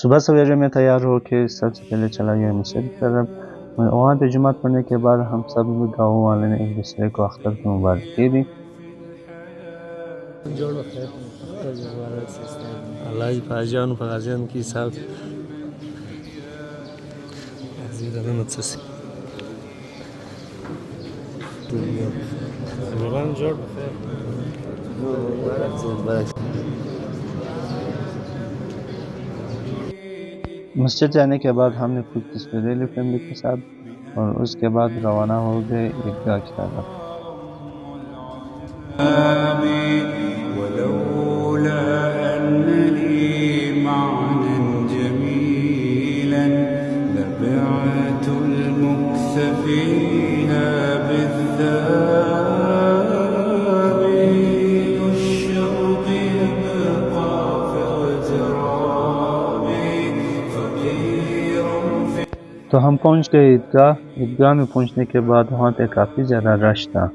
صبح سویرے میں تیار ہو کے سب سے پہلے چلا گیا مسجد کی طرف. وہاں پہ جمعہ پڑھنے کے بعد ہم سب گاؤں والے نے ایک دوسرے کو اختر کی مبارکی دی. الله فاجان فغازیان کی صاحب زیادہ نتسسی رمضان جوڑ بخیر. مسجد جانے کے بعد ہم نے کچھ تصویریں لی فیملی کے ساتھ اور اس کے بعد روانہ ہو گئے عیدگاہ کی طرف. ولولا أن لي معنى جميلا لبعت المكث فيها بالذهب الشوق يبقى في اغترابي فقير في. تو ہم پہنچ گئے عیدگاہ. عیدگاہ میں پہنچنے کے بعد وہاں پہ کافی زیادہ رش تھا.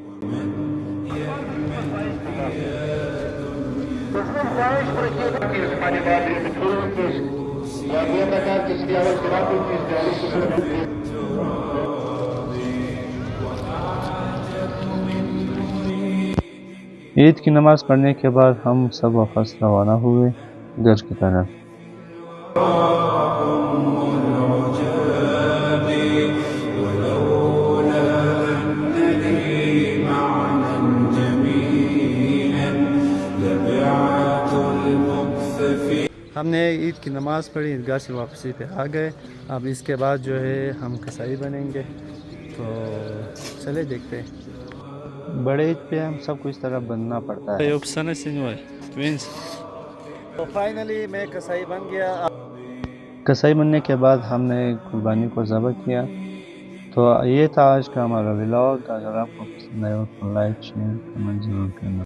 عید کی نماز پڑھنے کے بعد ہم سب واپس روانہ ہوئے گھر کی طرف. ہم نے عید کی نماز پڑھی, عیدگاہ سے واپسی پہ آ گئے. اب اس کے بعد جو ہے ہم کسائی بنیں گے, تو چلے دیکھتے ہیں. بڑے عید پہ ہم سب کو اس طرح بننا پڑتا ہے. تو فائنلی میں کسائی بن گیا. کسائی بننے کے بعد ہم نے قربانی کو ذبح کیا. تو یہ تھا آج کا ہمارا ولاگ. اگر آپ کو پسند آئے تو لائک شیئر کمنٹ ضرور کرنا.